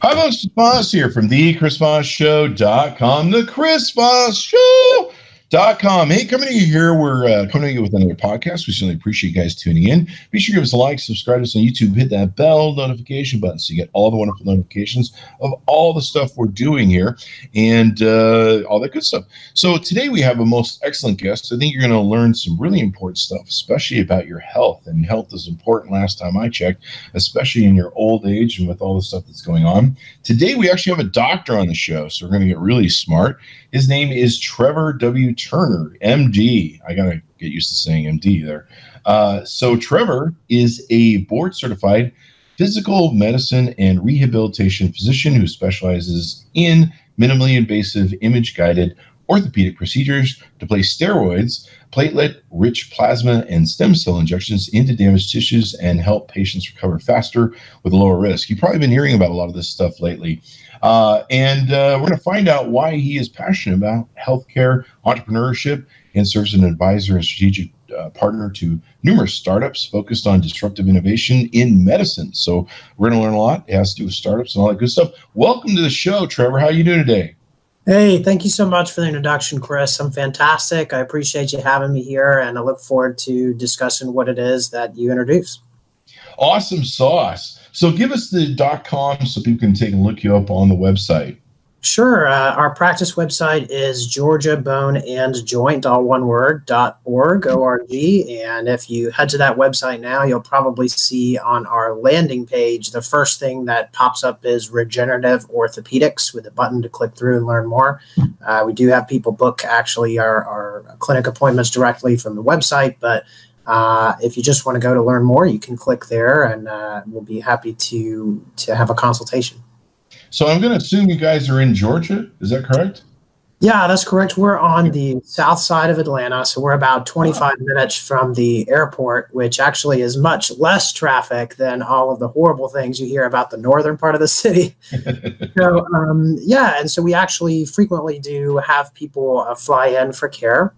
Hi, folks. Voss here from the ChrisVossShow.com, the Chris Voss Show.com. Hey, coming to you here. We're coming to you with another podcast. We certainly appreciate you guys tuning in. Be sure to give us a like, subscribe to us on YouTube, hit that bell notification button so you get all the wonderful notifications of all the stuff we're doing here and all that good stuff. So today we have a most excellent guest. I think you're going to learn some really important stuff, especially about your health. And health is important last time I checked, especially in your old age and with all the stuff that's going on. Today we actually have a doctor on the show, so we're going to get really smart. His name is Trevor W Turner Md. I got to get used to saying MD there. So Trevor is a board-certified physical medicine and rehabilitation physician who specializes in minimally invasive image-guided orthopedic procedures to place steroids, platelet-rich plasma, and stem cell injections into damaged tissues and help patients recover faster with a lower risk. You've probably been hearing about a lot of this stuff lately. And we're going to find out why he is passionate about healthcare, entrepreneurship, and serves as an advisor and strategic partner to numerous startups focused on disruptive innovation in medicine. So we're going to learn a lot. It has to do with startups and all that good stuff. Welcome to the show, Trevor. How are you doing today? Hey, thank you so much for the introduction, Chris. I'm fantastic. I appreciate you having me here, and I look forward to discussing what it is that you introduce. Awesome sauce. So give us the .com so people can take a look you up on the website. Sure. Our practice website is georgiaboneandjoint, all one word, .org, O-R-G. And if you head to that website now, you'll probably see on our landing page, the first thing that pops up is Regenerative Orthopedics with a button to click through and learn more. We do have people book actually our clinic appointments directly from the website, but if you just want to go to learn more, you can click there and we'll be happy to have a consultation. So I'm going to assume you guys are in Georgia. Is that correct? Yeah, that's correct. We're on the south side of Atlanta, so we're about 25 minutes from the airport, which actually is much less traffic than all of the horrible things you hear about the northern part of the city. So, yeah, and so we actually frequently do have people fly in for care.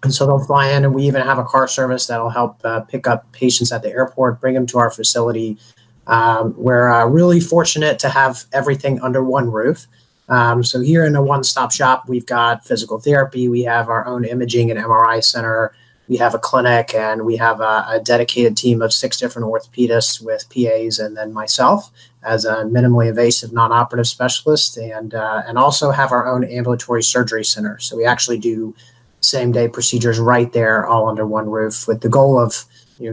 And so they'll fly in, and we even have a car service that'll help pick up patients at the airport, bring them to our facility. We're really fortunate to have everything under one roof. So here in a one-stop shop, we've got physical therapy. We have our own imaging and MRI center. We have a clinic, and we have a dedicated team of 6 different orthopedists with PAs, and then myself as a minimally invasive non-operative specialist, and also have our own ambulatory surgery center. So we actually do same-day procedures right there, all under one roof, with the goal of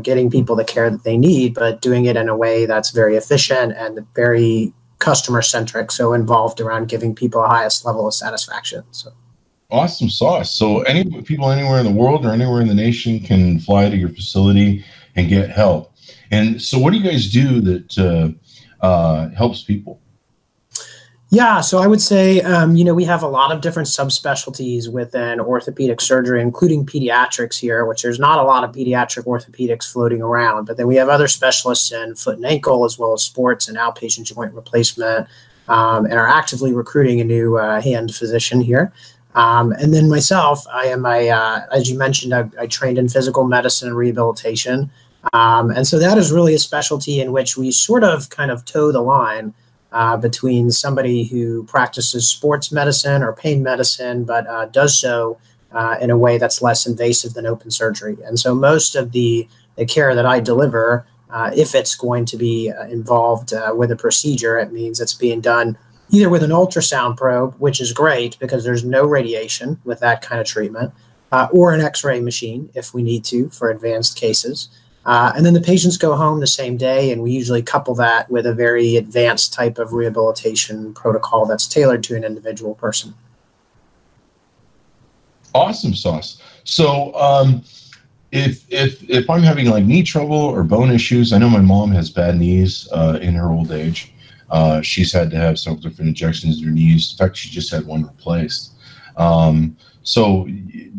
getting people the care that they need, but doing it in a way that's very efficient and very customer-centric, so involved around giving people the highest level of satisfaction. So, awesome sauce. So people anywhere in the world or anywhere in the nation can fly to your facility and get help. And so what do you guys do that helps people? Yeah, so I would say, we have a lot of different subspecialties within orthopedic surgery, including pediatrics here, which there's not a lot of pediatric orthopedics floating around. But then we have other specialists in foot and ankle, as well as sports and outpatient joint replacement, and are actively recruiting a new hand physician here. And then myself, I am as you mentioned, I trained in physical medicine and rehabilitation. And so that is really a specialty in which we sort of kind of toe the line between somebody who practices sports medicine or pain medicine, but does so in a way that's less invasive than open surgery. And so most of the care that I deliver, if it's going to be involved with a procedure, it means it's being done either with an ultrasound probe, which is great because there's no radiation with that kind of treatment, or an X-ray machine if we need to for advanced cases. And then the patients go home the same day, and we usually couple that with a very advanced type of rehabilitation protocol that's tailored to an individual person. Awesome sauce. So if I'm having like knee trouble or bone issues, I know my mom has bad knees in her old age. She's had to have several different injections in her knees. In fact, she just had one replaced. So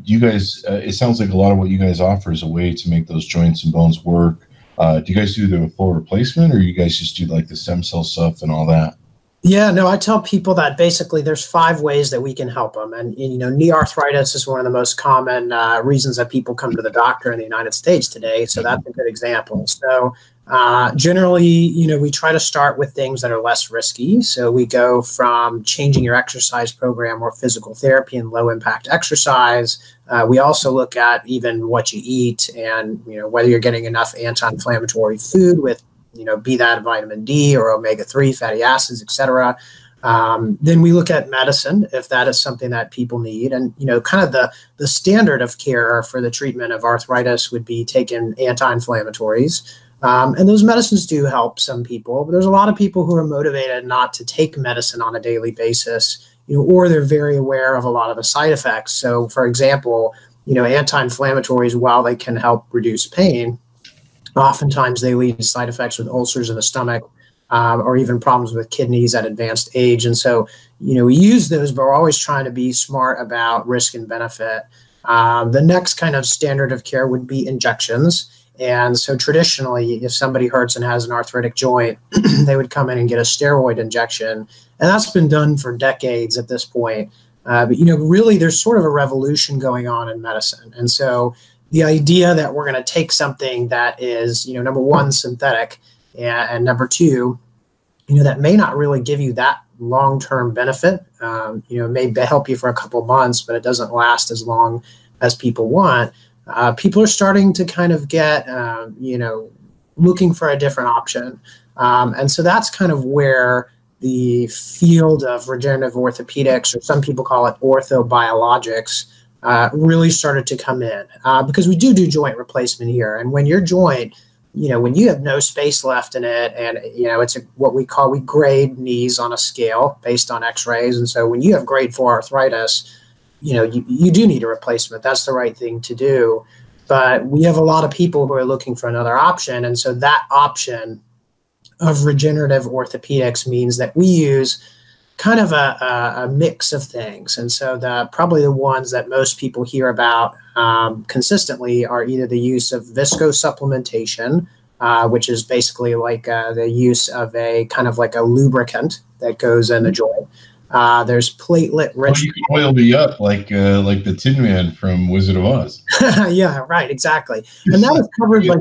you guys, it sounds like a lot of what you guys offer is a way to make those joints and bones work. Do you guys do the full replacement, or you guys just do like the stem cell stuff and all that? Yeah, no, I tell people that basically there's 5 ways that we can help them. And knee arthritis is one of the most common reasons that people come to the doctor in the United States today. So that's a good example. So Generally, we try to start with things that are less risky. So we go from changing your exercise program or physical therapy and low impact exercise. We also look at even what you eat and, whether you're getting enough anti-inflammatory food with, be that vitamin D or omega-3 fatty acids, et cetera. Then we look at medicine, if that is something that people need. And, kind of the standard of care for the treatment of arthritis would be taking anti-inflammatories. And those medicines do help some people, but there's a lot of people who are motivated not to take medicine on a daily basis, or they're very aware of a lot of the side effects. So, for example, anti-inflammatories, while they can help reduce pain, oftentimes they lead to side effects with ulcers in the stomach, or even problems with kidneys at advanced age. And so, we use those, but we're always trying to be smart about risk and benefit. The next kind of standard of care would be injections. And so traditionally, if somebody hurts and has an arthritic joint, they would come in and get a steroid injection. And that's been done for decades at this point. But, really, there's sort of a revolution going on in medicine. And so the idea that we're going to take something that is, number one, synthetic, and number two, that may not really give you that long-term benefit. It may help you for a couple months, but it doesn't last as long as people want. People are starting to kind of get, looking for a different option. And so that's kind of where the field of regenerative orthopedics, or some people call it orthobiologics, really started to come in, because we do joint replacement here. And when your joint, when you have no space left in it, and, it's what we grade knees on a scale based on x-rays. And so when you have grade 4 arthritis, you do need a replacement. That's the right thing to do. But we have a lot of people who are looking for another option. And so that option of regenerative orthopedics means that we use kind of a mix of things. And so probably the ones that most people hear about consistently are either the use of viscosupplementation, which is basically like the use of a kind of like a lubricant that goes in the joint. There's platelet-rich. You can oil me up like the Tin Man from Wizard of Oz. Yeah, right, exactly. And that is covered by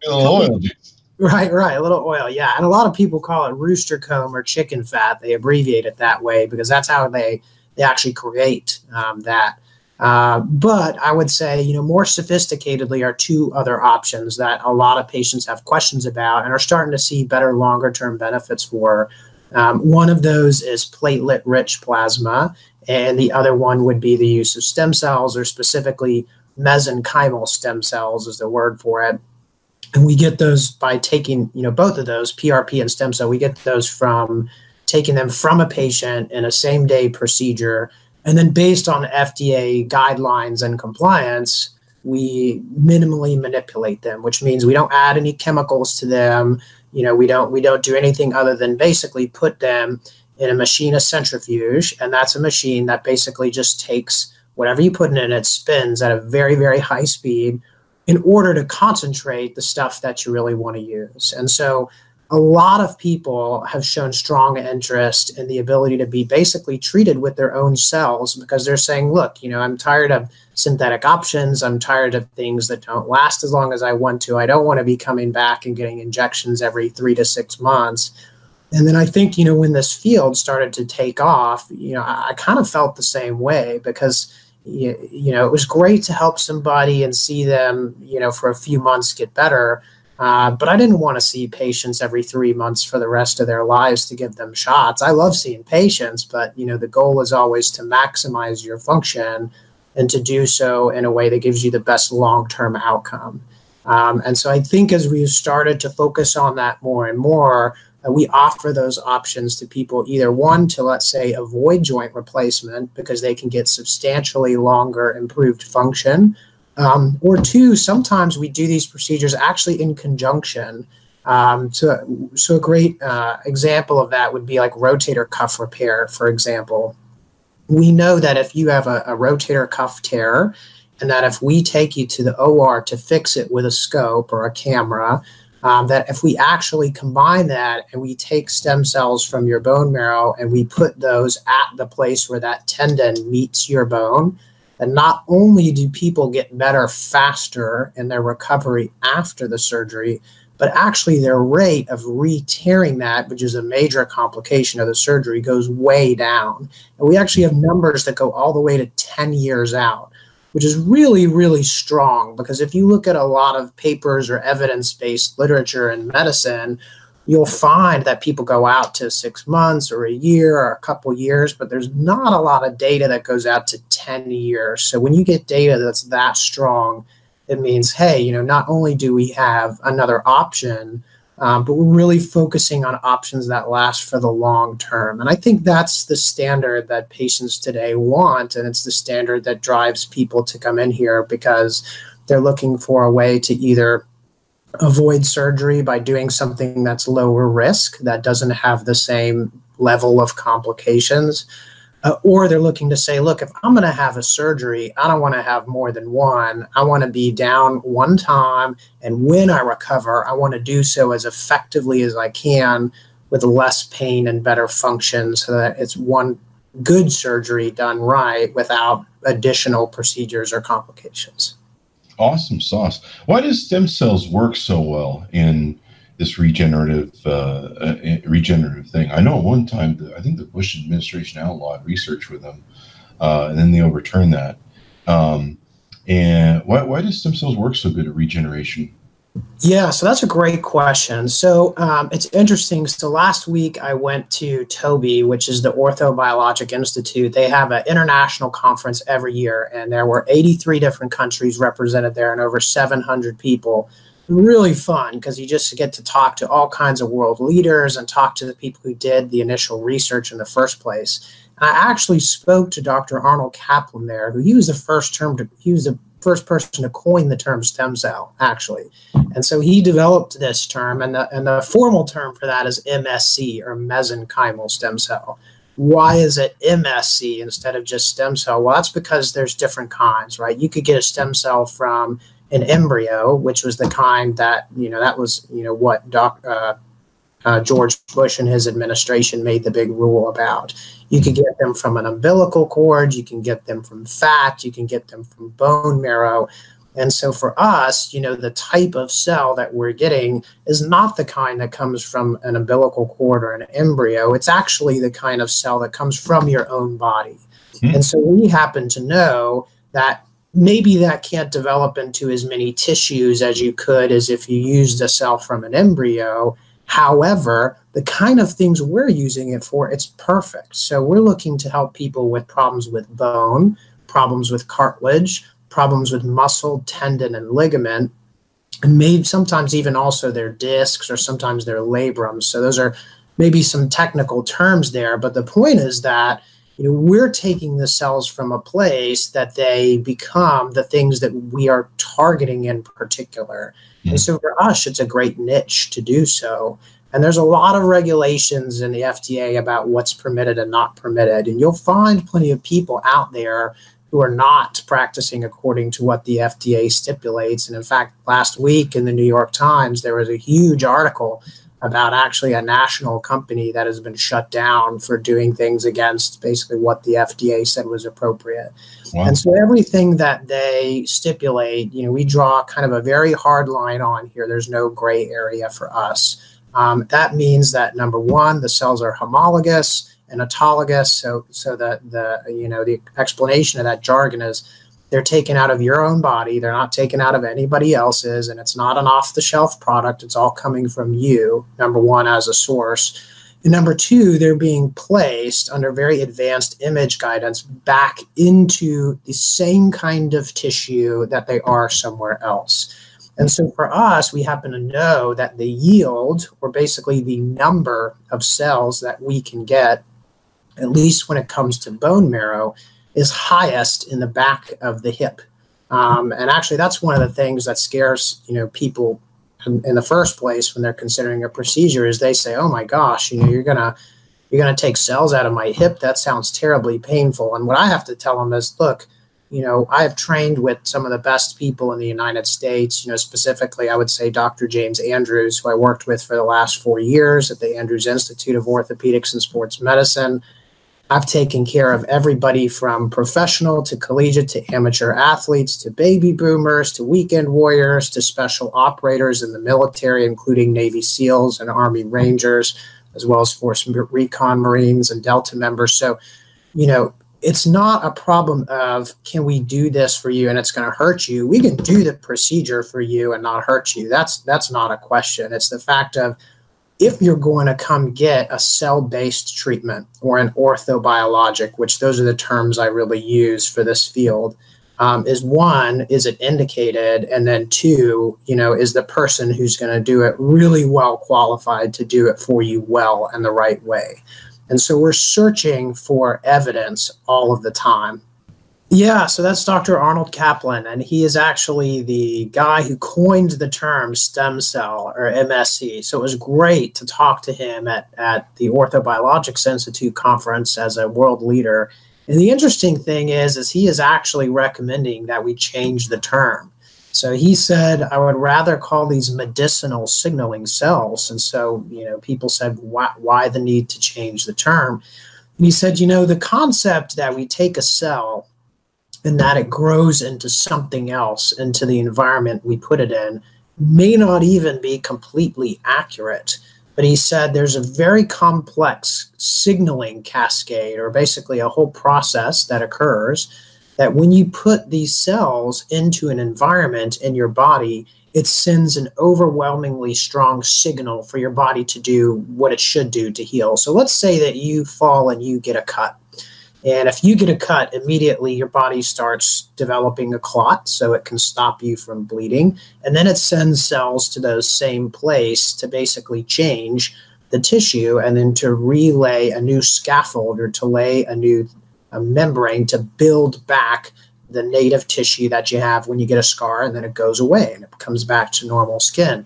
oil juice. Right, a little oil, yeah. And a lot of people call it rooster comb or chicken fat. They abbreviate it that way because that's how they actually create that. But I would say, more sophisticatedly are two other options that a lot of patients have questions about and are starting to see better longer-term benefits for. One of those is platelet-rich plasma, and the other one would be the use of stem cells, or specifically mesenchymal stem cells is the word for it. And we get those by taking, both of those, PRP and stem cell, we get those from taking them from a patient in a same-day procedure. And then based on FDA guidelines and compliance, we minimally manipulate them, which means we don't add any chemicals to them. We don't do anything other than basically put them in a machine, a centrifuge, and that's a machine that basically just takes whatever you put in it, it spins at a very, very high speed in order to concentrate the stuff that you really want to use. And so a lot of people have shown strong interest in the ability to be basically treated with their own cells, because they're saying, look, I'm tired of synthetic options. I'm tired of things that don't last as long as I want to. I don't want to be coming back and getting injections every 3 to 6 months. And then I think, when this field started to take off, I kind of felt the same way, because, it was great to help somebody and see them, for a few months get better. But I didn't want to see patients every 3 months for the rest of their lives to give them shots. I love seeing patients, but, the goal is always to maximize your function and to do so in a way that gives you the best long-term outcome. And so I think as we started to focus on that more and more, we offer those options to people, either one, to, let's say, avoid joint replacement because they can get substantially longer improved function, or two, sometimes we do these procedures actually in conjunction. So a great example of that would be like rotator cuff repair, for example. We know that if you have a rotator cuff tear, and that if we take you to the OR to fix it with a scope or a camera, that if we actually combine that and we take stem cells from your bone marrow and we put those at the place where that tendon meets your bone, and not only do people get better faster in their recovery after the surgery, but actually their rate of re-tearing that, which is a major complication of the surgery, goes way down. And we actually have numbers that go all the way to 10 years out, which is really, really strong, because if you look at a lot of papers or evidence-based literature in medicine, you'll find that people go out to 6 months or a year or a couple years, but there's not a lot of data that goes out to 10 years. So when you get data that's that strong, it means, hey, you know, not only do we have another option, but we're really focusing on options that last for the long term. And I think that's the standard that patients today want. And it's the standard that drives people to come in here, because they're looking for a way to either avoid surgery by doing something that's lower risk, that doesn't have the same level of complications, or they're looking to say, look, if I'm going to have a surgery, I don't want to have more than one. I want to be down one time, and when I recover, I want to do so as effectively as I can with less pain and better function, so that it's one good surgery done right without additional procedures or complications. Awesome sauce. Why does stem cells work so well in this regenerative thing? I know at one time, I think the Bush administration outlawed research with them, and then they overturned that. And why does stem cells work so good at regeneration? Yeah, so that's a great question. So it's interesting. So last week I went to TOBI, which is the Orthobiologic Institute. They have an international conference every year, and there were 83 different countries represented there and over 700 people. Really fun, because you just get to talk to all kinds of world leaders and talk to the people who did the initial research in the first place. And I actually spoke to Dr. Arnold Kaplan there, who he was the first person to coin the term stem cell, actually. And so he developed this term, and the formal term for that is MSC, or mesenchymal stem cell. Why is it MSC instead of just stem cell? Well, that's because there's different kinds, right? You could get a stem cell from an embryo, which was the kind that, that was, what George Bush and his administration made the big rule about. You can get them from an umbilical cord, you can get them from fat, you can get them from bone marrow. And so for us, the type of cell that we're getting is not the kind that comes from an umbilical cord or an embryo. It's actually the kind of cell that comes from your own body. And so we happen to know that maybe that can't develop into as many tissues as you could as if you used a cell from an embryo. However, the kind of things we're using it for, it's perfect. So we're looking to help people with problems with bone, problems with cartilage, problems with muscle, tendon, and ligament, and maybe sometimes even also their discs or sometimes their labrums. So those are maybe some technical terms there, but the point is that we're taking the cells from a place that they become the things that we are targeting in particular. And so for us, it's a great niche to do so. And there's a lot of regulations in the FDA about what's permitted and not permitted. And you'll find plenty of people out there who are not practicing according to what the FDA stipulates. And in fact, last week in the New York Times, there was a huge article about actually a national company that has been shut down for doing things against basically what the FDA said was appropriate. Wow. And so everything that they stipulate, we draw kind of a very hard line on here. There's no gray area for us. That means that, number one, the cells are homologous and autologous. So the explanation of that jargon is they're taken out of your own body. They're not taken out of anybody else's, and it's not an off-the-shelf product. It's all coming from you, number one, as a source. And number two, they're being placed under very advanced image guidance back into the same kind of tissue that they are somewhere else. And so for us, we happen to know that the yield, or basically the number of cells that we can get, at least when it comes to bone marrow, is highest in the back of the hip. And actually, that's one of the things that scares people in the first place when they're considering a procedure, is they say, oh my gosh, you're gonna take cells out of my hip. That sounds terribly painful. And what I have to tell them is, look, I have trained with some of the best people in the United States, specifically, I would say Dr. James Andrews, who I worked with for the last 4 years at the Andrews Institute of Orthopedics and Sports Medicine. I've taken care of everybody from professional to collegiate to amateur athletes to baby boomers to weekend warriors to special operators in the military, including Navy SEALs and Army Rangers, as well as Force Recon Marines and Delta members. So, it's not a problem of, can we do this for you and it's going to hurt you? We can do the procedure for you and not hurt you. That's not a question. It's the fact of, if you're going to come get a cell-based treatment or an orthobiologic, which those are the terms I really use for this field, is one, is it indicated? And then two, is the person who's going to do it really well qualified to do it for you well and the right way? And so we're searching for evidence all of the time. Yeah, so that's Dr. Arnold Kaplan, and he is actually the guy who coined the term stem cell, or MSC. So it was great to talk to him at the Orthobiologics Institute conference as a world leader. And the interesting thing is he is actually recommending that we change the term. So he said, I would rather call these medicinal signaling cells. And so, people said, why the need to change the term? And he said, the concept that we take a cell and that it grows into something else, into the environment we put it in, may not even be completely accurate. But he said there's a very complex signaling cascade, or basically a whole process that occurs, that when you put these cells into an environment in your body, it sends an overwhelmingly strong signal for your body to do what it should do to heal. So let's say that you fall and you get a cut. And if you get a cut, immediately your body starts developing a clot so it can stop you from bleeding. And then it sends cells to those same place to basically change the tissue and then to relay a new scaffold, or to lay a new membrane to build back the native tissue that you have when you get a scar, and then it goes away and it comes back to normal skin.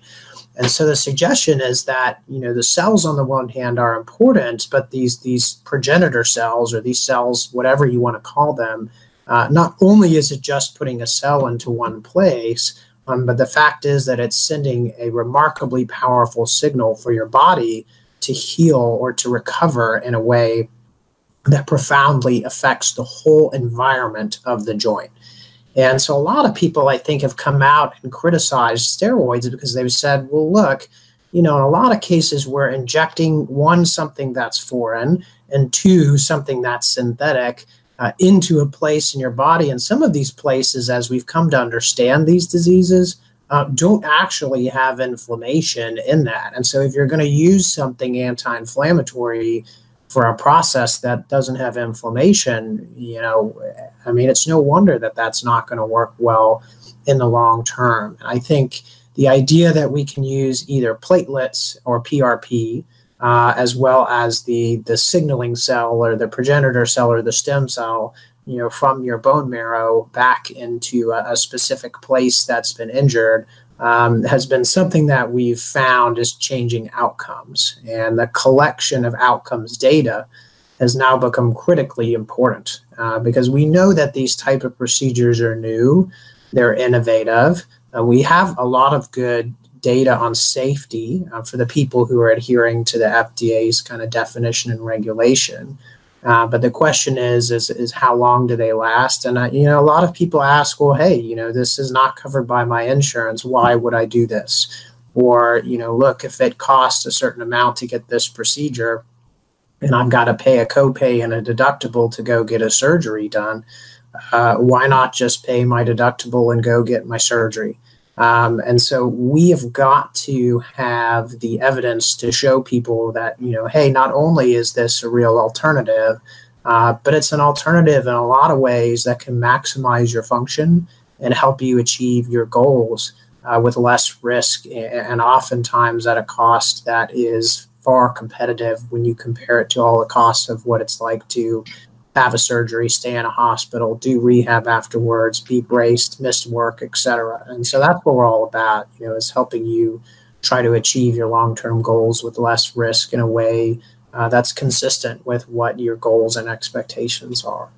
And so the suggestion is that, the cells on the one hand are important, but these progenitor cells, or these cells, whatever you want to call them, not only is it just putting a cell into one place, but the fact is that it's sending a remarkably powerful signal for your body to heal or to recover in a way that profoundly affects the whole environment of the joint. And so a lot of people, I think, have come out and criticized steroids because they've said, well, look, in a lot of cases we're injecting, one, something that's foreign, and two, something that's synthetic into a place in your body. And some of these places, as we've come to understand these diseases, don't actually have inflammation in that. And so if you're going to use something anti-inflammatory for a process that doesn't have inflammation, it's no wonder that that's not going to work well in the long term. And I think the idea that we can use either platelets or PRP, as well as the signaling cell or the progenitor cell or the stem cell, from your bone marrow back into a specific place that's been injured, has been something that we've found is changing outcomes. And the collection of outcomes data has now become critically important because we know that these type of procedures are new, they're innovative. We have a lot of good data on safety for the people who are adhering to the FDA's kind of definition and regulation. But the question is how long do they last? And, a lot of people ask, well, hey, this is not covered by my insurance. Why would I do this? Or, look, if it costs a certain amount to get this procedure and I've got to pay a copay and a deductible to go get a surgery done, why not just pay my deductible and go get my surgery? And so we have got to have the evidence to show people that, hey, not only is this a real alternative, but it's an alternative in a lot of ways that can maximize your function and help you achieve your goals with less risk, and oftentimes at a cost that is far competitive when you compare it to all the costs of what it's like to have a surgery, stay in a hospital, do rehab afterwards, be braced, miss work, etc. And so that's what we're all about, is helping you try to achieve your long-term goals with less risk in a way that's consistent with what your goals and expectations are.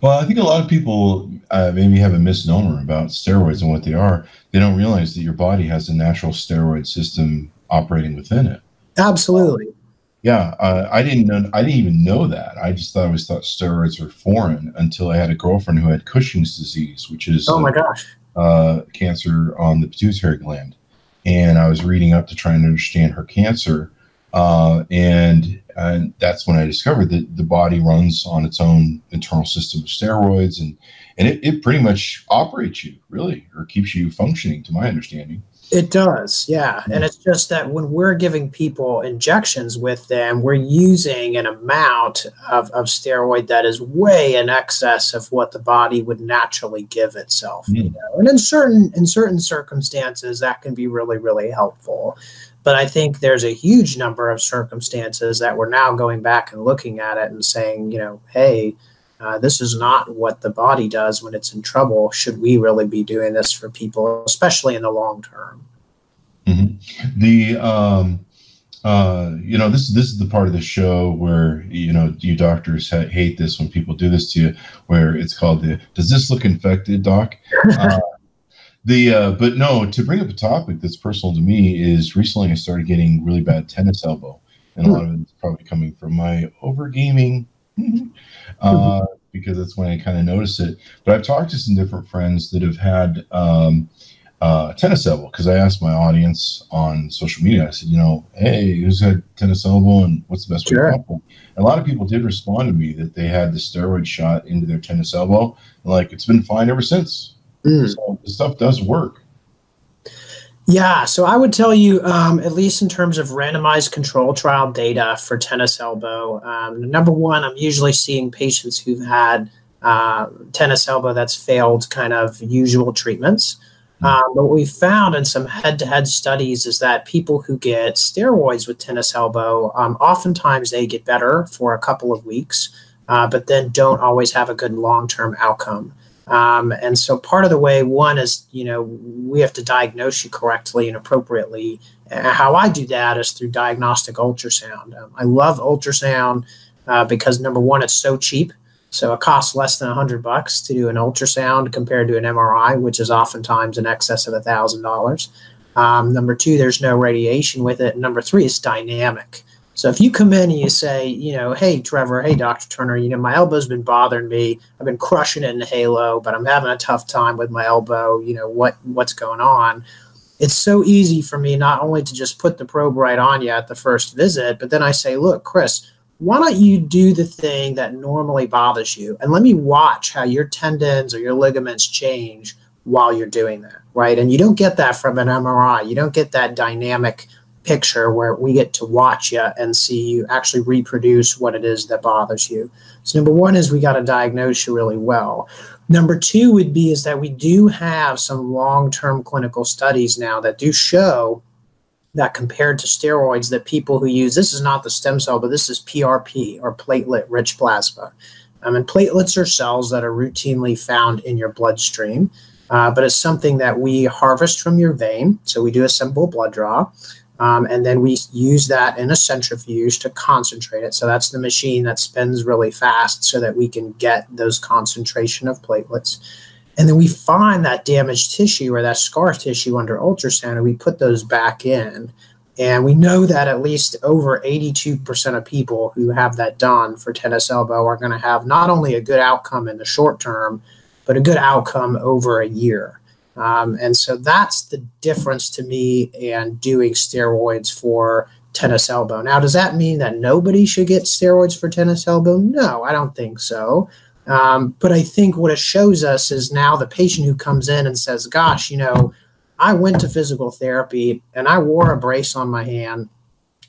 Well, I think a lot of people maybe have a misnomer about steroids and what they are. They don't realize that your body has a natural steroid system operating within it. Absolutely. Yeah, I didn't know. I didn't even know that. I just thought steroids were foreign until I had a girlfriend who had Cushing's disease, which is Oh my gosh. cancer on the pituitary gland. And I was reading up to try and understand her cancer, and that's when I discovered that the body runs on its own internal system of steroids, and it pretty much operates you, really, or keeps you functioning, to my understanding. It does, yeah. And it's just that when we're giving people injections with them, we're using an amount of steroid that is way in excess of what the body would naturally give itself. You know? And in certain circumstances, that can be really, really helpful. But I think there's a huge number of circumstances that we're now going back and looking at it and saying, you know, hey, this is not what the body does when it's in trouble. Should we really be doing this for people, especially in the long term? Mm-hmm. You know, this is the part of the show where, you know, you doctors hate this when people do this to you, where it's called does this look infected, doc? But no, to bring up a topic that's personal to me is recently I started getting really bad tennis elbow, and a lot of it's probably coming from my overgaming. Because that's when I kind of notice it. But I've talked to some different friends that have had tennis elbow, because I asked my audience on social media, I said, you know, hey, who's had tennis elbow and what's the best way to help them? And a lot of people did respond to me that they had the steroid shot into their tennis elbow. Like, it's been fine ever since. So the stuff does work. Yeah, so I would tell you, at least in terms of randomized control trial data for tennis elbow, number one, I'm usually seeing patients who've had tennis elbow that's failed kind of usual treatments. But what we found in some head-to-head studies is that people who get steroids with tennis elbow, oftentimes they get better for a couple of weeks, but then don't always have a good long-term outcome. And so part of the way, one is, you know, we have to diagnose you correctly and appropriately. How I do that is through diagnostic ultrasound. I love ultrasound because, number one, it's so cheap. So it costs less than $100 to do an ultrasound compared to an MRI, which is oftentimes in excess of $1,000. Number two, there's no radiation with it. And number three, it's dynamic. So if you come in and you say, you know, hey, Trevor, hey, Dr. Turner, you know, my elbow's been bothering me. I've been crushing it in Halo, but I'm having a tough time with my elbow. You know, what's going on? It's so easy for me not only to just put the probe right on you at the first visit, but then I say, look, Chris, why don't you do the thing that normally bothers you? And let me watch how your tendons or your ligaments change while you're doing that, right? And you don't get that from an MRI. You don't get that dynamic picture where we get to watch you and see you actually reproduce what it is that bothers you. So number one is we got to diagnose you really well. Number two would be is that we do have some long-term clinical studies now that do show that compared to steroids, that people who use, this is not the stem cell, but this is PRP, or platelet-rich plasma. And platelets are cells that are routinely found in your bloodstream, but it's something that we harvest from your vein. So we do a simple blood draw. And then we use that in a centrifuge to concentrate it. So that's the machine that spins really fast so that we can get those concentration of platelets. And then we find that damaged tissue or that scar tissue under ultrasound, and we put those back in. And we know that at least over 82% of people who have that done for tennis elbow are going to have not only a good outcome in the short term, but a good outcome over a year. And so that's the difference to me and doing steroids for tennis elbow. Now, does that mean that nobody should get steroids for tennis elbow? No, I don't think so. But I think what it shows us is now the patient who comes in and says, gosh, you know, I went to physical therapy and I wore a brace on my hand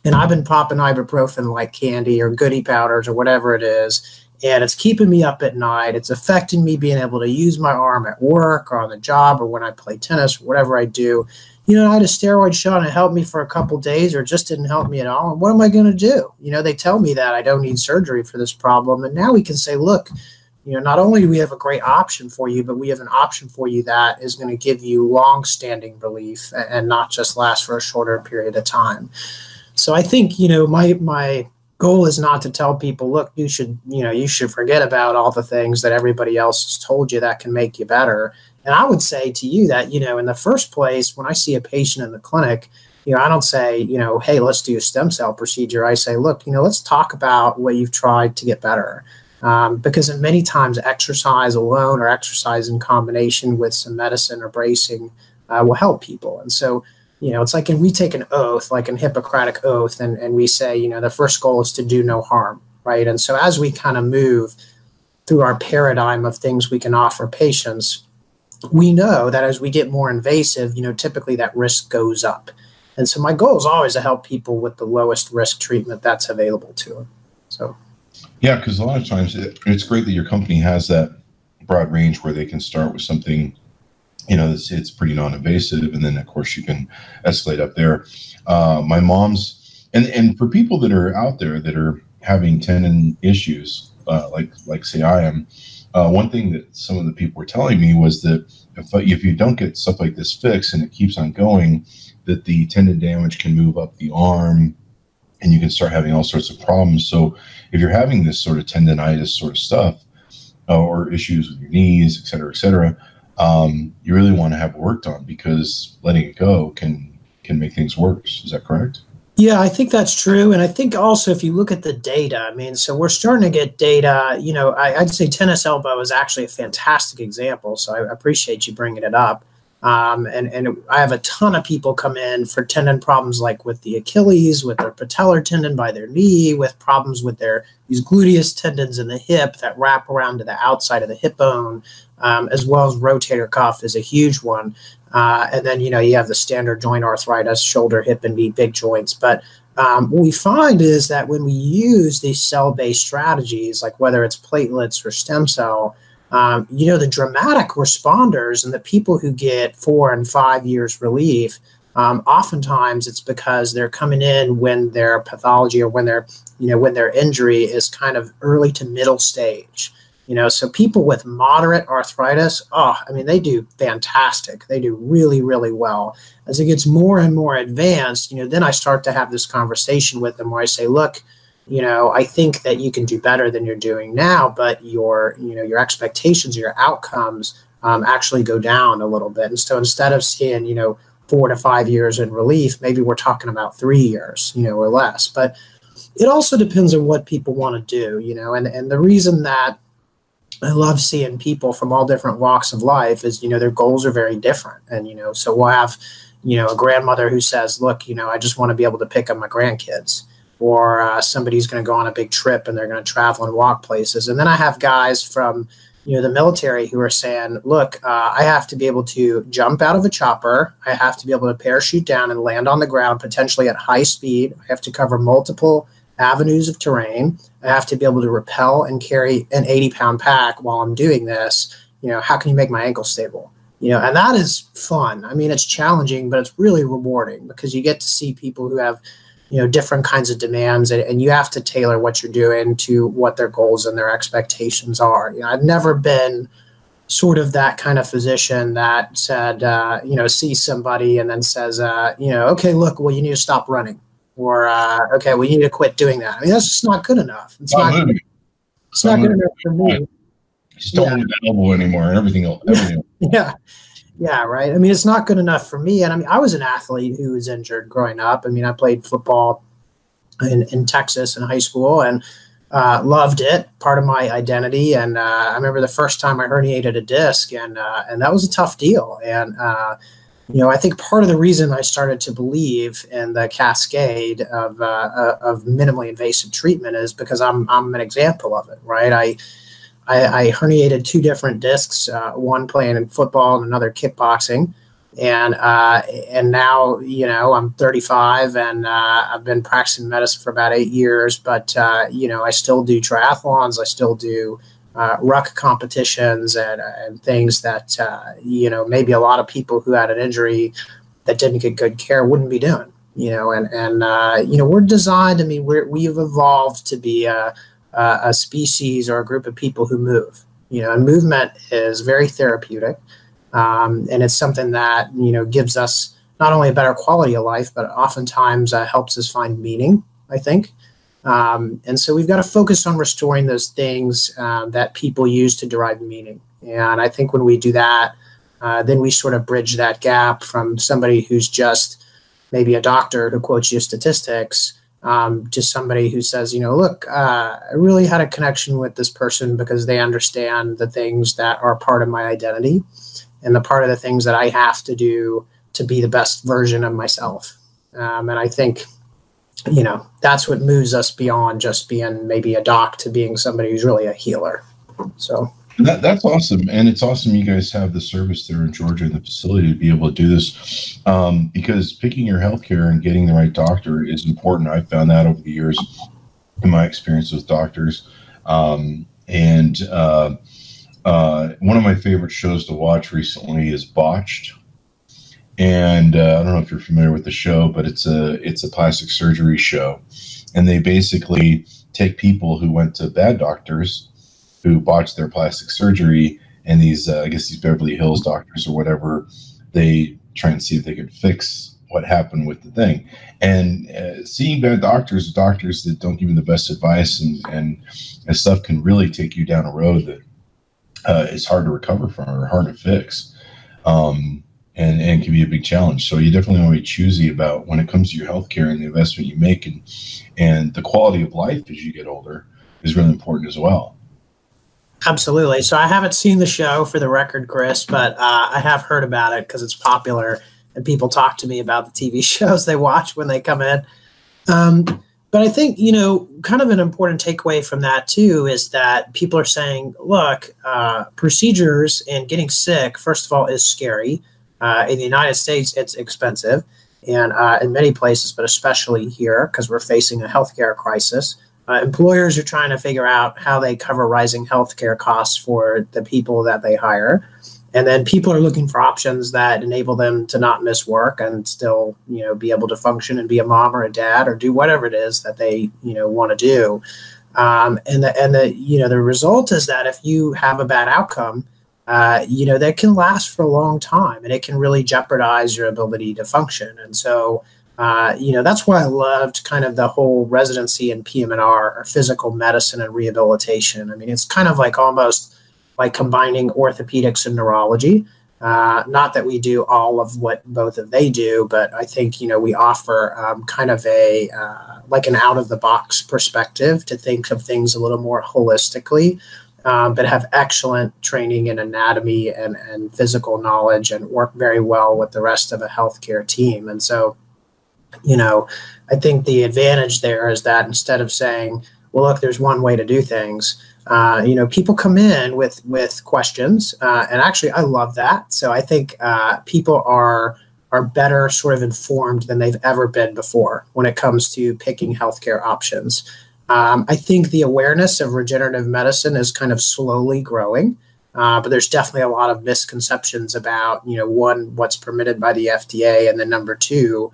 and I've been popping ibuprofen like candy or goody powders or whatever it is. And it's keeping me up at night. It's affecting me being able to use my arm at work or on the job or when I play tennis or whatever I do. You know, I had a steroid shot and it helped me for a couple of days or just didn't help me at all. And what am I going to do? You know, they tell me that I don't need surgery for this problem. And now we can say, look, you know, not only do we have a great option for you, but we have an option for you that is going to give you long-standing relief and not just last for a shorter period of time. So I think, you know, my goal is not to tell people, look, you should forget about all the things that everybody else has told you that can make you better. And I would say to you that, you know, in the first place, when I see a patient in the clinic, I don't say, hey, let's do a stem cell procedure. I say, look, let's talk about what you've tried to get better. Because many times exercise alone or exercise in combination with some medicine or bracing will help people. And so, it's like we take an oath, like an Hippocratic oath, and we say, the first goal is to do no harm, right? And so as we kind of move through our paradigm of things we can offer patients, we know that as we get more invasive, typically that risk goes up. And so my goal is always to help people with the lowest risk treatment that's available to them. So, yeah, because a lot of times it's great that your company has that broad range where they can start with something, it's pretty non-invasive, and then of course you can escalate up there. My mom's, and for people that are out there that are having tendon issues, like say I am, one thing that some of the people were telling me was that if you don't get stuff like this fixed and it keeps on going, that the tendon damage can move up the arm and you can start having all sorts of problems. So if you're having this sort of tendonitis sort of stuff, or issues with your knees, et cetera, you really want to have it worked on, because letting it go can make things worse. Is that correct? Yeah, I think that's true. And I think also if you look at the data, so we're starting to get data, I'd say tennis elbow is actually a fantastic example. So I appreciate you bringing it up. And I have a ton of people come in for tendon problems, like with the Achilles, with their patellar tendon by their knee, with problems with these gluteus tendons in the hip that wrap around to the outside of the hip bone, as well as rotator cuff is a huge one. And then, you have the standard joint arthritis, shoulder, hip, and knee, big joints. But what we find is that when we use these cell-based strategies, like whether it's platelets or stem cell, the dramatic responders and the people who get 4 and 5 years relief, oftentimes it's because they're coming in when their pathology, or when their injury is kind of early to middle stage. So people with moderate arthritis, they do fantastic. They do really, really well. As it gets more and more advanced, then I start to have this conversation with them where I say, look, I think that you can do better than you're doing now, but your expectations, your outcomes actually go down a little bit. And so instead of seeing, 4 to 5 years in relief, maybe we're talking about 3 years, or less. But it also depends on what people want to do, and the reason that I love seeing people from all different walks of life is, their goals are very different. And, so we'll have, a grandmother who says, look, I just want to be able to pick up my grandkids. Or somebody's going to go on a big trip and they're going to travel and walk places. And then I have guys from, the military who are saying, look, I have to be able to jump out of a chopper. I have to be able to parachute down and land on the ground, potentially at high speed. I have to cover multiple avenues of terrain. I have to be able to rappel and carry an 80-pound pack while I'm doing this. How can you make my ankle stable? And that is fun. It's challenging, but it's really rewarding, because you get to see people who have different kinds of demands, and you have to tailor what you're doing to what their goals and their expectations are. I've never been sort of that kind of physician that said, sees somebody and then says, okay, look, well, you need to stop running, or, okay, well, you need to quit doing that. That's just not good enough. It's not good enough for me. You just don't move that elbow anymore, and everything else. Yeah. Yeah, right. It's not good enough for me. And I was an athlete who was injured growing up. I played football in Texas in high school and loved it, part of my identity. And I remember the first time I herniated a disc, and that was a tough deal. And, I think part of the reason I started to believe in the cascade of minimally invasive treatment is because I'm an example of it, right? I herniated 2 different discs, one playing in football and another kickboxing. And now, I'm 35 and I've been practicing medicine for about 8 years. But, I still do triathlons. I still do ruck competitions and things that, maybe a lot of people who had an injury that didn't get good care wouldn't be doing, we're designed, we've evolved to be a species or a group of people who move, and movement is very therapeutic. And it's something that, gives us not only a better quality of life, but oftentimes helps us find meaning, I think. And so we've got to focus on restoring those things that people use to derive meaning. And I think when we do that, then we sort of bridge that gap from somebody who's just, maybe a doctor who quotes you statistics, to somebody who says, look, I really had a connection with this person because they understand the things that are part of my identity and the part of the things that I have to do to be the best version of myself. And I think, that's what moves us beyond just being maybe a doc to being somebody who's really a healer. So that's awesome. And it's awesome you guys have the service there in Georgia in the facility to be able to do this, because picking your healthcare and getting the right doctor is important. I've found that over the years in my experience with doctors. One of my favorite shows to watch recently is Botched. And I don't know if you're familiar with the show, but it's a plastic surgery show. And they basically take people who went to bad doctors who botched their plastic surgery, and these Beverly Hills doctors or whatever, they try and see if they can fix what happened with the thing. And seeing bad doctors that don't give you the best advice and stuff can really take you down a road that is hard to recover from or hard to fix, and can be a big challenge. So you definitely want to be choosy about when it comes to your healthcare and the investment you make, and the quality of life as you get older is really important as well. Absolutely. So I haven't seen the show, for the record, Chris, but I have heard about it because it's popular and people talk to me about the TV shows they watch when they come in. But I think, kind of an important takeaway from that too is that people are saying, look, procedures and getting sick, first of all, is scary. In the United States, it's expensive, and in many places, but especially here because we're facing a healthcare crisis. Employers are trying to figure out how they cover rising healthcare costs for the people that they hire. And then people are looking for options that enable them to not miss work and still, be able to function and be a mom or a dad or do whatever it is that they, want to do. And the result is that if you have a bad outcome, that can last for a long time and it can really jeopardize your ability to function. And so, that's why I loved kind of the whole residency in PM&R, or physical medicine and rehabilitation. I mean, it's kind of like almost like combining orthopedics and neurology. Not that we do all of what both of they do, but I think, we offer kind of a like an out-of-the-box perspective to think of things a little more holistically, but have excellent training in anatomy and physical knowledge and work very well with the rest of a healthcare team. And so, I think the advantage there is that instead of saying, well, look, there's one way to do things, people come in with questions, and actually I love that. So I think people are better sort of informed than they've ever been before when it comes to picking healthcare options. I think the awareness of regenerative medicine is kind of slowly growing, but there's definitely a lot of misconceptions about, one, what's permitted by the FDA, and then number two,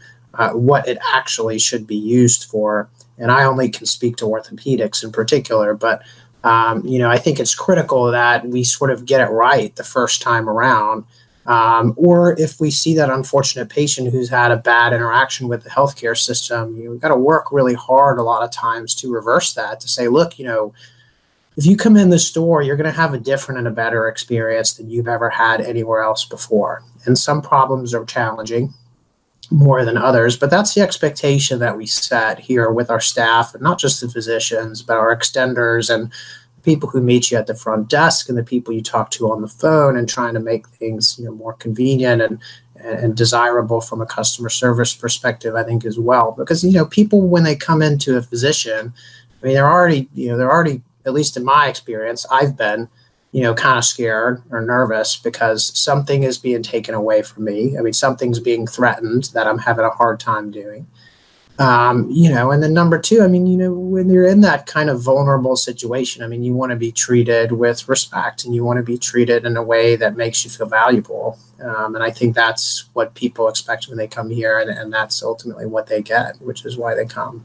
what it actually should be used for. And I only can speak to orthopedics in particular, but I think it's critical that we sort of get it right the first time around. Or if we see that unfortunate patient who's had a bad interaction with the healthcare system, we've got to work really hard a lot of times to reverse that, to say, look, if you come in the store, you're going to have a different and a better experience than you've ever had anywhere else before. And some problems are challenging more than others, but that's the expectation that we set here with our staff, and not just the physicians, but our extenders and people who meet you at the front desk and the people you talk to on the phone, and trying to make things more convenient and desirable from a customer service perspective, I think, as well. Because people, when they come into a physician, I mean, they're already, at least in my experience, I've been kind of scared or nervous because something is being taken away from me. I mean, something's being threatened that I'm having a hard time doing. And then number two, I mean, when you're in that kind of vulnerable situation, I mean, you want to be treated with respect, and you want to be treated in a way that makes you feel valuable. And I think that's what people expect when they come here, and that's ultimately what they get, which is why they come.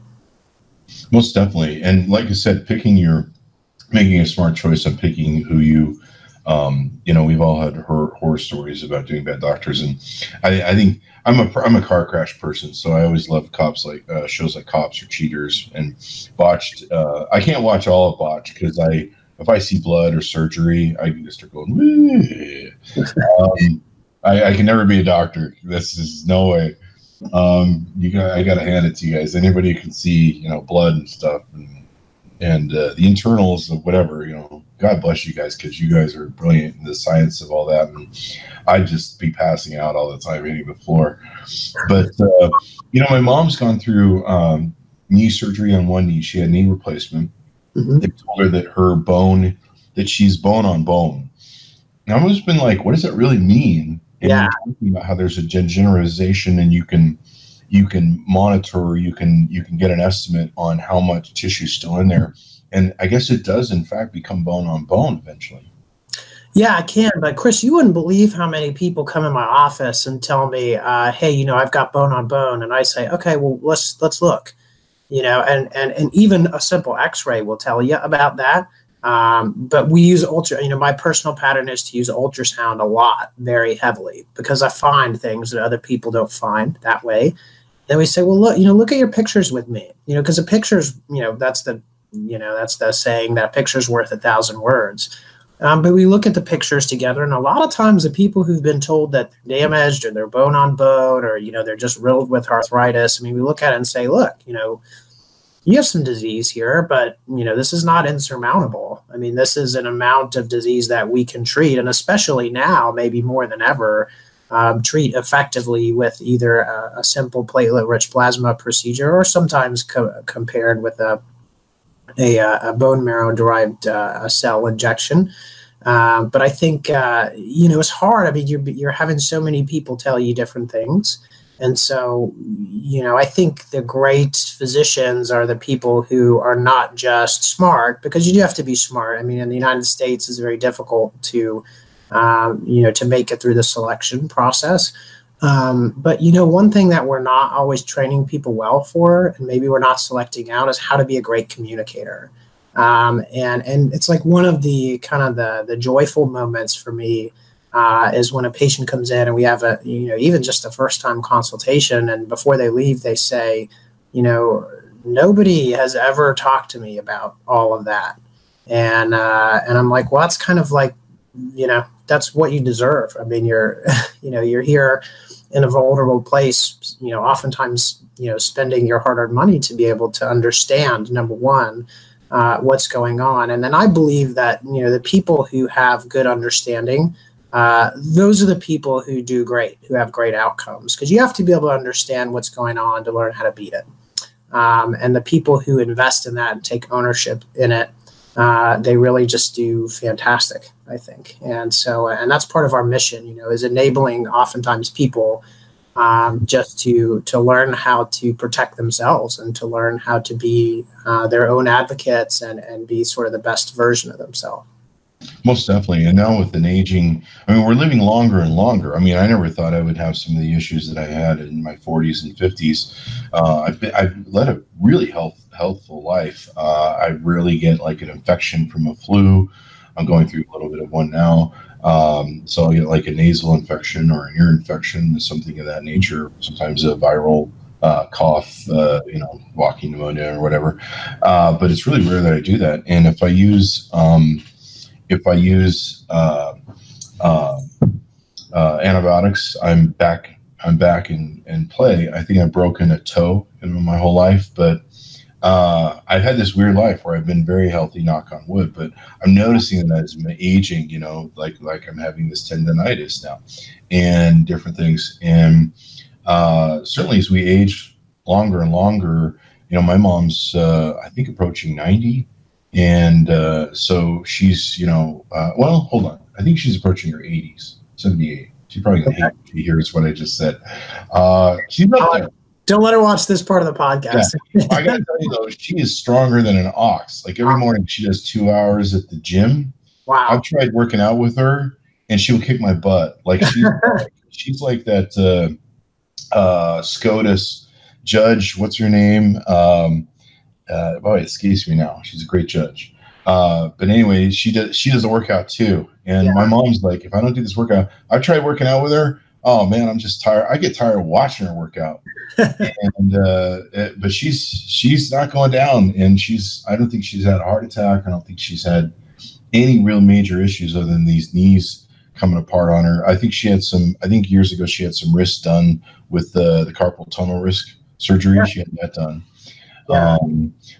Most definitely. And like I said, making a smart choice on picking who you, we've all had horror stories about doing bad doctors. And I think I'm a car crash person. So I always love cops, like shows like Cops or Cheaters, and Botched. I can't watch all of Botched because if I see blood or surgery, I can just start going, I can never be a doctor. This is no way. I got to hand it to you guys. Anybody who can see, you know, blood and stuff and the internals of whatever, you know, God bless you guys, because you guys are brilliant in the science of all that. And I'd just be passing out all the time hitting the floor. But, you know, my mom's gone through knee surgery on one knee. She had knee replacement. Mm-hmm. They told her that that she's bone on bone. And I've always been like, what does that really mean? And Yeah. you're talking about how there's a degenerization, and you can monitor, you can get an estimate on how much tissue is still in there. And I guess it does, in fact, become bone on bone eventually. Yeah, I can. But Chris, you wouldn't believe how many people come in my office and tell me, hey, you know, I've got bone on bone. And I say, okay, well, let's look, you know, and even a simple x-ray will tell you about that. But we use you know, my personal pattern is to use ultrasound a lot, very heavily, because I find things that other people don't find that way. Then we say, well, look at your pictures with me, you know, because the pictures, you know, that's the saying that picture's worth 1,000 words. But we look at the pictures together, and a lot of times the people who've been told that they're damaged or they're bone on bone, or, you know, they're just riddled with arthritis. I mean, we look at it and say, look, you know, you have some disease here, but, you know, this is not insurmountable. I mean, this is an amount of disease that we can treat, and especially now, maybe more than ever, treat effectively with either a simple platelet-rich plasma procedure, or sometimes compared with a bone marrow derived cell injection. But I think, you know, it's hard. I mean, you're having so many people tell you different things. And so, you know, I think the great physicians are the people who are not just smart, because you do have to be smart. I mean, in the United States, it's very difficult to, you know, to make it through the selection process. But, you know, one thing that we're not always training people well for, and maybe we're not selecting out, is how to be a great communicator. And it's like one of the kind of the joyful moments for me is when a patient comes in and we have you know, even just a first time consultation, and before they leave, they say, you know, nobody has ever talked to me about all of that. And I'm like, well, that's kind of like, you know, that's what you deserve. I mean, you're, you know, you're here in a vulnerable place, you know, oftentimes, you know, spending your hard-earned money to be able to understand, number one, what's going on. And then I believe that, you know, the people who have good understanding, those are the people who do great, who have great outcomes, because you have to be able to understand what's going on to learn how to beat it. And the people who invest in that and take ownership in it, they really just do fantastic, I think. And so, and that's part of our mission, you know, is enabling oftentimes people just to learn how to protect themselves and to learn how to be their own advocates and be sort of the best version of themselves. Most definitely. And now with an aging, I mean, we're living longer and longer. I mean, I never thought I would have some of the issues that I had in my 40s and 50s. I've led a really healthful life. I rarely get like an infection from a flu. I'm going through a little bit of one now. So I'll get like a nasal infection or an ear infection, something of that nature, sometimes a viral cough, you know, walking pneumonia or whatever. But it's really rare that I do that. And if I use antibiotics, I'm back in play. I think I've broken a toe in my whole life, but I've had this weird life where I've been very healthy, knock on wood, but I'm noticing that as I'm aging, you know, like I'm having this tendonitis now and different things. And certainly as we age longer and longer, you know, my mom's, I think, approaching 90. And so she's, you know, well, hold on. I think she's approaching her 80s, 78. She's probably going to hate me. Here's what I just said. She's up there. Don't let her watch this part of the podcast. Yeah. I got to tell you, though, she is stronger than an ox. Like every morning she does 2 hours at the gym. Wow. I've tried working out with her, and she will kick my butt. Like she's like that SCOTUS judge. What's her name? It escapes me now. She's a great judge. But anyway, she does a workout too. And my mom's like, if I don't do this workout, I tried working out with her. Oh man, I'm just tired. I get tired of watching her work out. And but she's not going down. And I don't think she's had a heart attack. I don't think she's had any real major issues other than these knees coming apart on her. I think years ago she had some wrists done with the carpal tunnel wrist surgery. Yeah. She had that done. Yeah.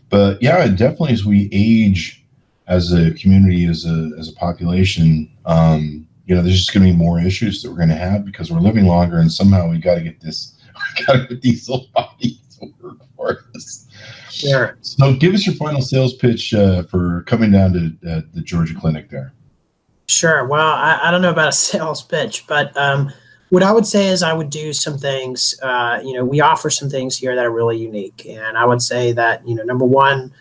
But yeah, definitely as we age as a community, as a population, there's just going to be more issues that we're going to have because we're living longer, and somehow we got to get these little bodies to work for us. Sure. So give us your final sales pitch for coming down to the Georgia clinic there. Sure. Well, I don't know about a sales pitch, but what I would say is I would do some things. We offer some things here that are really unique. And I would say that, number one,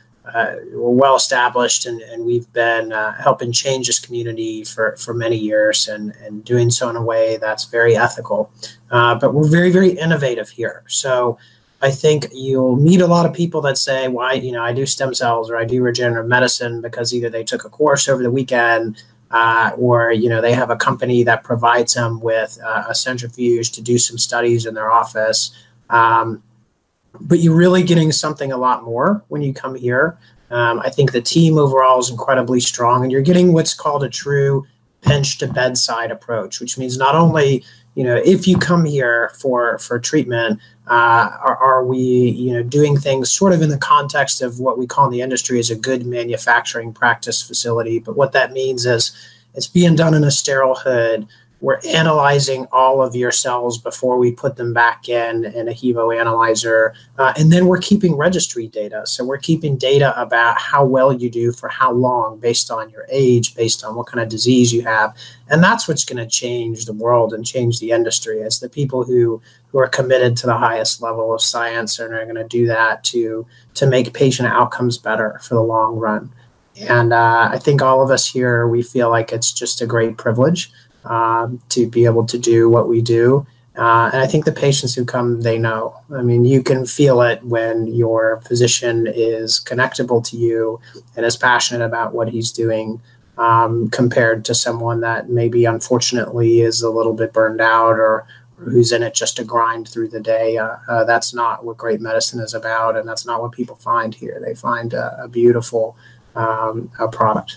we're well established and we've been helping change this community for many years and doing so in a way that's very ethical. But we're very, very innovative here. So I think you'll meet a lot of people that say, why, I do stem cells or I do regenerative medicine because either they took a course over the weekend or, they have a company that provides them with a centrifuge to do some studies in their office. But you're really getting something a lot more when you come here. I think the team overall is incredibly strong, and you're getting what's called a true bench-to-bedside approach, which means not only, if you come here for treatment, are we, doing things sort of in the context of what we call in the industry as a good manufacturing practice facility. But what that means is it's being done in a sterile hood. We're analyzing all of your cells before we put them back in a HEVO analyzer. And then we're keeping registry data. So we're keeping data about how well you do for how long based on your age, based on what kind of disease you have. And that's what's going to change the world and change the industry. It's the people who are committed to the highest level of science and are going to do that to make patient outcomes better for the long run. And I think all of us here, we feel like it's just a great privilege to be able to do what we do. And I think the patients who come, they know. I mean, you can feel it when your physician is connectable to you and is passionate about what he's doing compared to someone that maybe unfortunately is a little bit burned out or who's in it just to grind through the day. That's not what great medicine is about, and that's not what people find here. They find a beautiful product.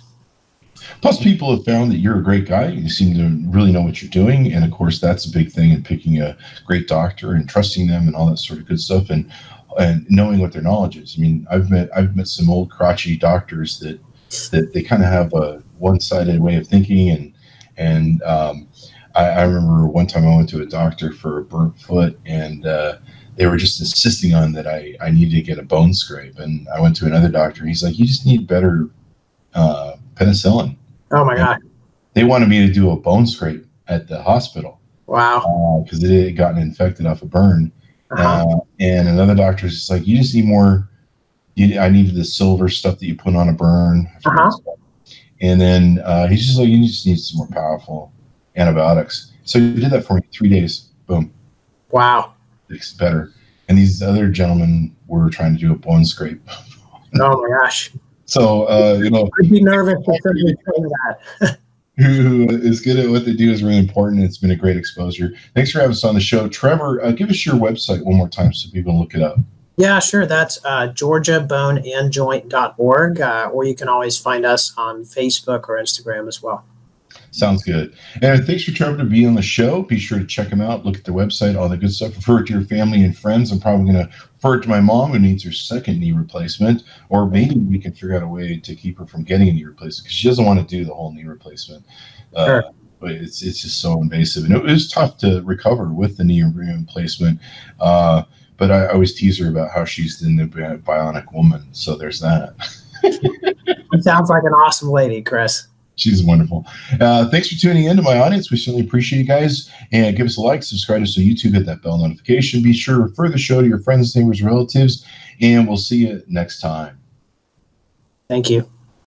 Plus, people have found that you're a great guy. You seem to really know what you're doing. And, of course, that's a big thing in picking a great doctor and trusting them and all that sort of good stuff and knowing what their knowledge is. I mean, I've met some old crotchety doctors that they kind of have a one-sided way of thinking. And I remember one time I went to a doctor for a burnt foot, and they were just insisting on that I needed to get a bone scrape. And I went to another doctor. He's like, you just need better penicillin. Oh my God. They wanted me to do a bone scrape at the hospital. Wow. Because it had gotten infected off a burn. And another doctor is just like, you just need more. I needed the silver stuff that you put on a burn. And then he's just like, you just need some more powerful antibiotics. So he did that for me. 3 days. Boom. Wow. It's better. And these other gentlemen were trying to do a bone scrape. Oh my gosh. So, I'd be nervous for somebody saying that. Who is good at what they do is really important. It's been a great exposure. Thanks for having us on the show. Trevor, give us your website one more time so people can look it up. Yeah, sure. That's georgiaboneandjoint.org, or you can always find us on Facebook or Instagram as well. Sounds good. And thanks for Trevor to be on the show. Be sure to check him out. Look at their website, all the good stuff. Refer it to your family and friends. I'm probably going to refer it to my mom who needs her second knee replacement, or maybe we can figure out a way to keep her from getting a knee replacement because she doesn't want to do the whole knee replacement. Sure. But it's just so invasive. And it was tough to recover with the knee replacement. But I always tease her about how she's the bionic woman. So there's that. It sounds like an awesome lady, Chris. She's wonderful. Thanks for tuning in to my audience. We certainly appreciate you guys. And give us a like, subscribe to us on YouTube, hit that bell notification. Be sure to refer the show to your friends, neighbors, relatives, and we'll see you next time. Thank you.